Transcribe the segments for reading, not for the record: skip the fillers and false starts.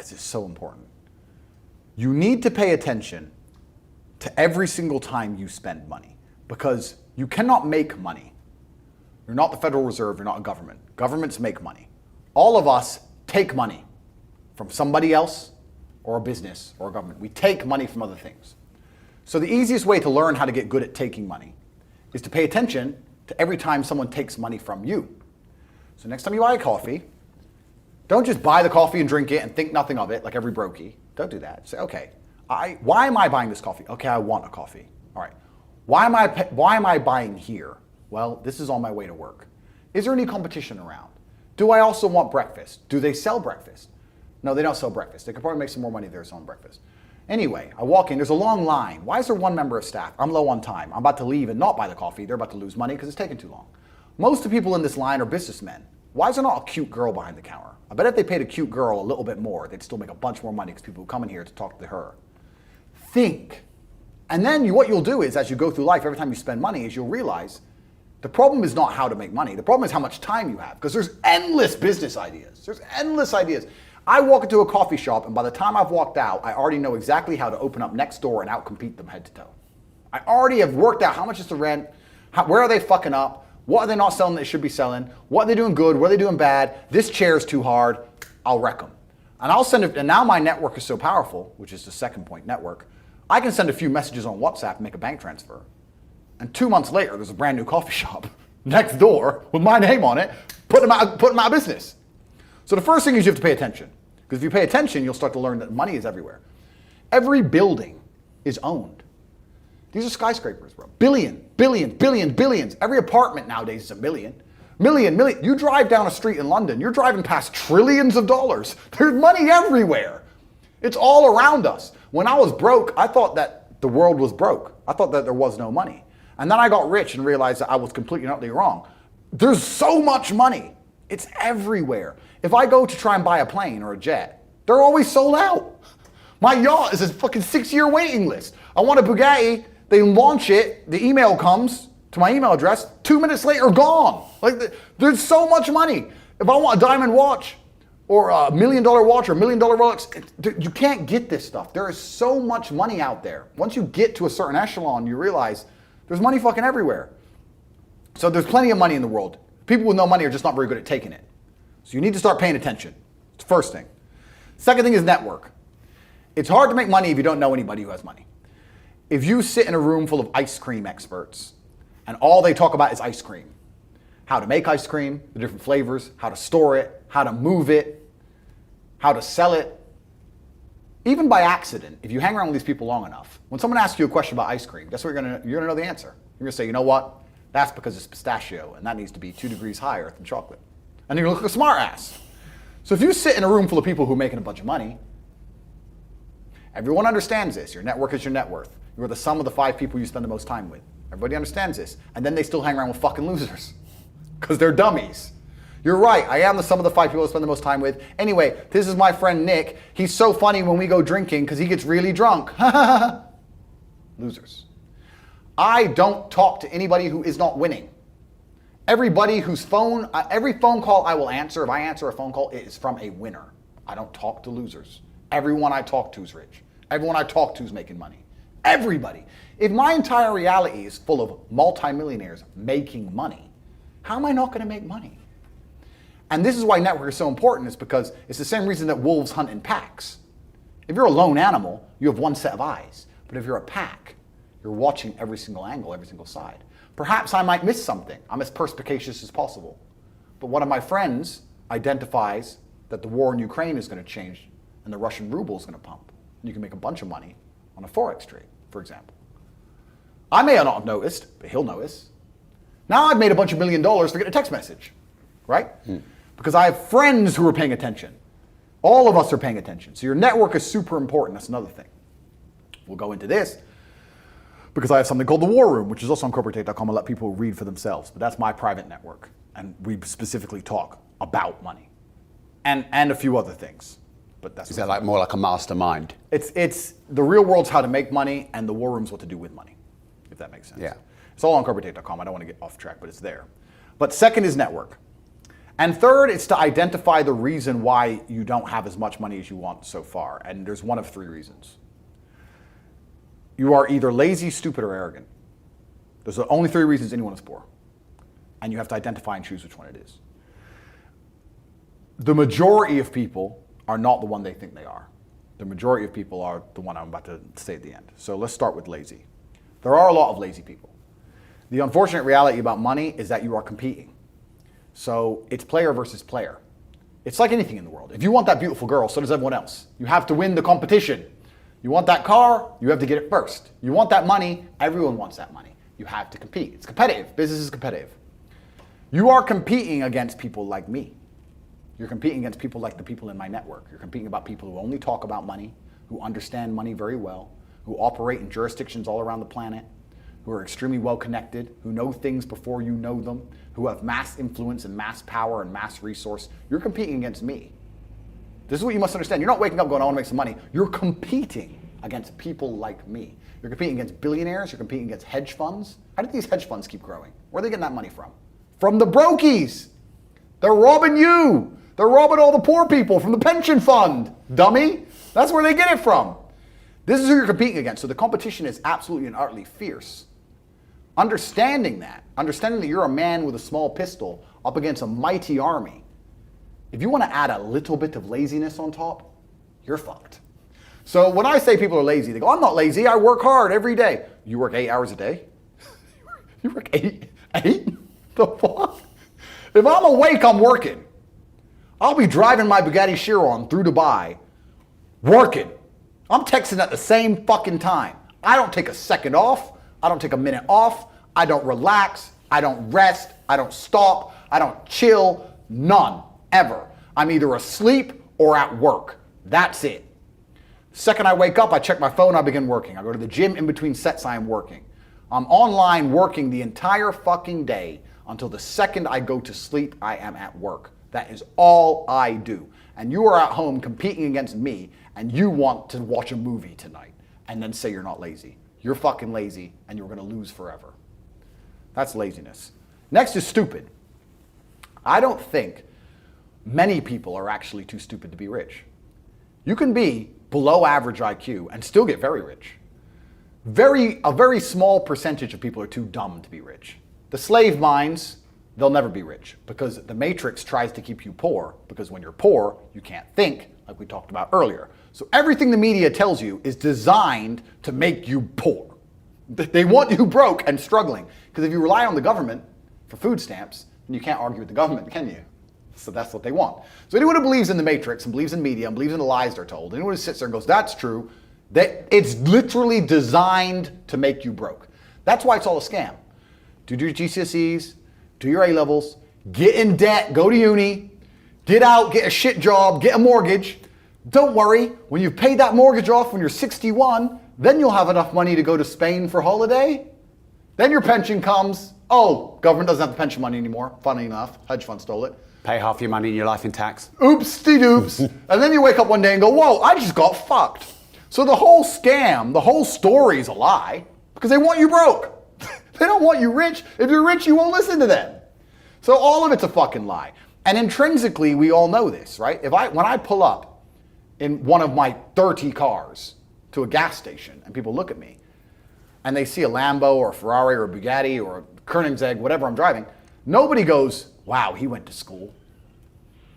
because it's so important. You need to pay attention to every single time you spend money, because you cannot make money. You're not the Federal Reserve, you're not a government. Governments make money. All of us take money from somebody else or a business or a government. We take money from other things. So the easiest way to learn how to get good at taking money is to pay attention to every time someone takes money from you. So next time you buy a coffee, don't just buy the coffee and drink it and think nothing of it like every brokey. Don't do that. Say, okay, why am I buying this coffee? Okay, I want a coffee. All right. Why am I buying here? Well, this is on my way to work. Is there any competition around? Do I also want breakfast? Do they sell breakfast? No, they don't sell breakfast. They could probably make some more money if they're selling breakfast. Anyway, I walk in, there's a long line. Why is there one member of staff? I'm low on time. I'm about to leave and not buy the coffee. They're about to lose money because it's taking too long. Most of the people in this line are businessmen. Why is there not a cute girl behind the counter? I bet if they paid a cute girl a little bit more, they'd still make a bunch more money because people would come in here to talk to her. Think. And then what you'll do is, as you go through life, every time you spend money, is you'll realize the problem is not how to make money. The problem is how much time you have, because there's endless business ideas. There's endless ideas. I walk into a coffee shop, and by the time I've walked out, I already know exactly how to open up next door and outcompete them head to toe. I already have worked out how much is the rent, where are they fucking up, what are they not selling that they should be selling, what are they doing good, what are they doing bad, this chair's too hard, I'll wreck them. And I'll send it, and now my network is so powerful, which is the second point, network, I can send a few messages on WhatsApp and make a bank transfer. And 2 months later, there's a brand new coffee shop next door with my name on it, putting them out of business. So the first thing is you have to pay attention. Because if you pay attention, you'll start to learn that money is everywhere. Every building is owned. These are skyscrapers, bro. Billions. Every apartment nowadays is a million. Million. You drive down a street in London, you're driving past trillions of dollars. There's money everywhere. It's all around us. When I was broke, I thought that the world was broke. I thought that there was no money. And then I got rich and realized that I was completely and utterly wrong. There's so much money. It's everywhere. If I go to try and buy a plane or a jet, they're always sold out. My yacht is a fucking 6-year waiting list. I want a Bugatti, they launch it, the email comes to my email address, 2 minutes later, gone. Like, there's so much money. If I want a diamond watch, or a $1 million watch, or $1 million Rolex, you can't get this stuff. There is so much money out there. Once you get to a certain echelon, you realize there's money fucking everywhere. So there's plenty of money in the world. People with no money are just not very good at taking it. So you need to start paying attention. It's the first thing. Second thing is network. It's hard to make money if you don't know anybody who has money. If you sit in a room full of ice cream experts and all they talk about is ice cream, how to make ice cream, the different flavors, how to store it, how to move it, how to sell it, even by accident, if you hang around with these people long enough, when someone asks you a question about ice cream, guess what you're gonna know the answer. You're gonna say, you know what? That's because it's pistachio, and that needs to be 2 degrees higher than chocolate. And you're gonna look like a smart ass. So if you sit in a room full of people who are making a bunch of money, everyone understands this. Your network is your net worth. You're the sum of the 5 people you spend the most time with. Everybody understands this. And then they still hang around with fucking losers because they're dummies. You're right, I am the sum of the 5 people I spend the most time with. Anyway, this is my friend Nick. He's so funny when we go drinking because he gets really drunk. Losers. I don't talk to anybody who is not winning. Everybody whose phone, every phone call I will answer, if I answer a phone call, it is from a winner. I don't talk to losers. Everyone I talk to is rich. Everyone I talk to is making money. Everybody. If my entire reality is full of multimillionaires making money, how am I not going to make money? And this is why network is so important, is because it's the same reason that wolves hunt in packs. If you're a lone animal, you have one set of eyes. But if you're a pack, you're watching every single angle, every single side. Perhaps I might miss something. I'm as perspicacious as possible. But one of my friends identifies that the war in Ukraine is going to change and the Russian ruble is going to pump. And you can make a bunch of money on a Forex trade, for example. I may not have noticed, but he'll notice. Now I've made a bunch of $1 million for getting a text message, right? Because I have friends who are paying attention. All of us are paying attention. So your network is super important. That's another thing. We'll go into this because I have something called the War Room, which is also on corporatate.com. I'll let people read for themselves. But that's my private network. And we specifically talk about money and a few other things. But that's is that like more like a mastermind? It's the real world's how to make money, and the War Room's what to do with money, if that makes sense. Yeah. It's all on corporatate.com. I don't want to get off track, but it's there. But second is network. And third, it's to identify the reason why you don't have as much money as you want so far. And there's one of three reasons. You are either lazy, stupid, or arrogant. Those are the only three reasons anyone is poor. And you have to identify and choose which one it is. The majority of people are not the one they think they are. The majority of people are the one I'm about to say at the end. So let's start with lazy. There are a lot of lazy people. The unfortunate reality about money is that you are competing. So it's player versus player. It's like anything in the world. If you want that beautiful girl, so does everyone else. You have to win the competition. You want that car, you have to get it first. You want that money, everyone wants that money. You have to compete. It's competitive. Business is competitive. You are competing against people like me. You're competing against people like the people in my network. You're competing about people who only talk about money, who understand money very well, who operate in jurisdictions all around the planet, who are extremely well connected, who know things before you know them, who have mass influence and mass power and mass resource. You're competing against me. This is what you must understand. You're not waking up going, I want to make some money. You're competing against people like me. You're competing against billionaires. You're competing against hedge funds. How did these hedge funds keep growing? Where are they getting that money from? From the brokies. They're robbing you. They're robbing all the poor people from the pension fund, dummy. That's where they get it from. This is who you're competing against. So the competition is absolutely and utterly fierce. Understanding that you're a man with a small pistol up against a mighty army, if you want to add a little bit of laziness on top, you're fucked. So when I say people are lazy, they go, I'm not lazy, I work hard every day. You work 8 hours a day? You work eight? The fuck? If I'm awake, I'm working. I'll be driving my Bugatti Chiron through Dubai, working. I'm texting at the same fucking time. I don't take a second off. I don't take a minute off. I don't relax. I don't rest. I don't stop. I don't chill. None. Ever. I'm either asleep or at work. That's it. The second I wake up, I check my phone, I begin working. I go to the gym in between sets, I am working. I'm online working the entire fucking day until the second I go to sleep, I am at work. That is all I do. And you are at home competing against me, and you want to watch a movie tonight and then say you're not lazy. You're fucking lazy, and you're going to lose forever. That's laziness. Next is stupid. I don't think many people are actually too stupid to be rich. You can be below average IQ and still get very rich. A very small percentage of people are too dumb to be rich. The slave minds, they'll never be rich because the matrix tries to keep you poor, because when you're poor, you can't think, like we talked about earlier. So everything the media tells you is designed to make you poor. They want you broke and struggling, because if you rely on the government for food stamps, then you can't argue with the government, can you? So that's what they want. So anyone who believes in the matrix and believes in media and believes in the lies they're told, anyone who sits there and goes, that's true, that it's literally designed to make you broke. That's why it's all a scam. Do your GCSEs, do your A-levels, get in debt, go to uni, get out, get a shit job, get a mortgage. Don't worry, when you've paid that mortgage off when you're 61, then you'll have enough money to go to Spain for holiday. Then your pension comes. Oh, government doesn't have the pension money anymore. Funny enough, hedge fund stole it. Pay half your money in your life in tax. Oops-de-doops. And then you wake up one day and go, whoa, I just got fucked. So the whole scam, the whole story is a lie because they want you broke. They don't want you rich. If you're rich, you won't listen to them. So all of it's a fucking lie. And intrinsically, we all know this, right? When I pull up in one of my 30 cars to a gas station and people look at me and they see a Lambo or a Ferrari or a Bugatti or a Koenigsegg, whatever I'm driving, nobody goes, wow, he went to school.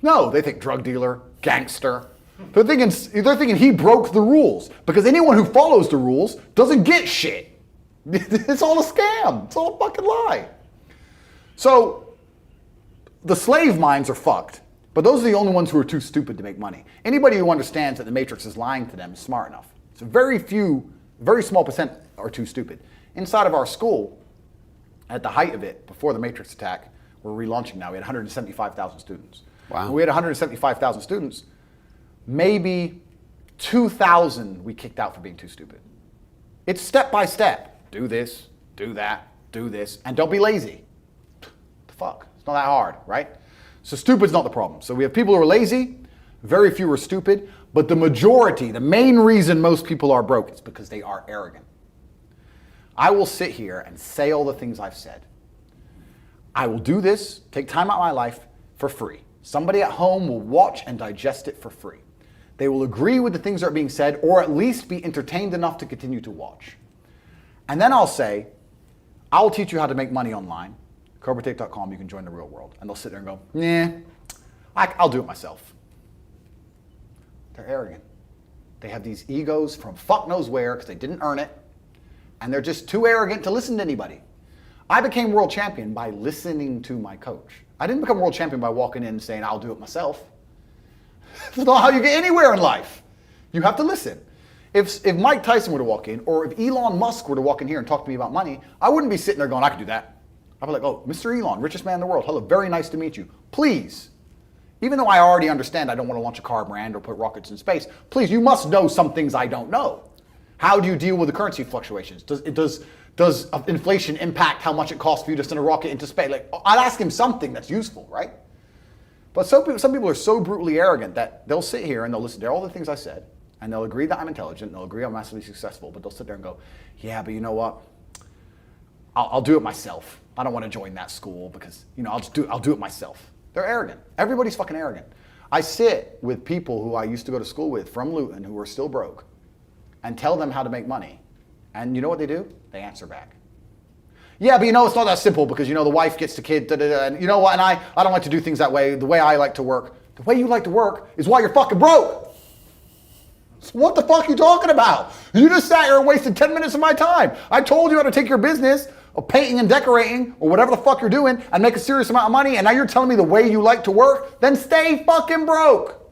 No, they think drug dealer, gangster. They're thinking he broke the rules, because anyone who follows the rules doesn't get shit. It's all a scam. It's all a fucking lie. So the slave minds are fucked, but those are the only ones who are too stupid to make money. Anybody who understands that the matrix is lying to them is smart enough. So very small percent are too stupid. Inside of our school, at the height of it, before the matrix attack, we're relaunching now, we had 175,000 students. Wow. When we had 175,000 students, maybe 2,000 we kicked out for being too stupid. It's step by step. Do this, do that, do this, and don't be lazy. The fuck? It's not that hard, right? So stupid's not the problem. So we have people who are lazy, very few are stupid, but the majority, the main reason most people are broke is because they are arrogant. I will sit here and say all the things I've said. I will do this, take time out of my life for free. Somebody at home will watch and digest it for free. They will agree with the things that are being said, or at least be entertained enough to continue to watch. And then I'll say, I'll teach you how to make money online. CobraTape.com, you can join the real world. And they'll sit there and go, nah, I'll do it myself. They're arrogant. They have these egos from fuck knows where because they didn't earn it. And they're just too arrogant to listen to anybody. I became world champion by listening to my coach. I didn't become world champion by walking in and saying, I'll do it myself. That's not how you get anywhere in life. You have to listen. If Mike Tyson were to walk in, or if Elon Musk were to walk in here and talk to me about money, I wouldn't be sitting there going, I can do that. I'd be like, oh, Mr. Elon, richest man in the world. Hello, very nice to meet you. Please, even though I already understand I don't want to launch a car brand or put rockets in space, please, you must know some things I don't know. How do you deal with the currency fluctuations? Does inflation impact how much it costs for you to send a rocket into space? Like, I'd ask him something that's useful, right? But some people are so brutally arrogant that they'll sit here and they'll listen to all the things I said, and they'll agree that I'm intelligent, and they'll agree I'm massively successful, but they'll sit there and go, yeah, but you know what? I'll do it myself. I don't want to join that school because, I'll do it myself. They're arrogant. Everybody's fucking arrogant. I sit with people who I used to go to school with from Luton who are still broke and tell them how to make money. And you know what they do? They answer back. Yeah, but it's not that simple because, the wife gets the kid, and you know what, and I don't like to do things that way. The way I like to work, the way you like to work is why you're fucking broke. So what the fuck are you talking about? You just sat here and wasted 10 minutes of my time. I told you how to take your business of painting and decorating or whatever the fuck you're doing and make a serious amount of money, and now you're telling me the way you like to work? Then stay fucking broke.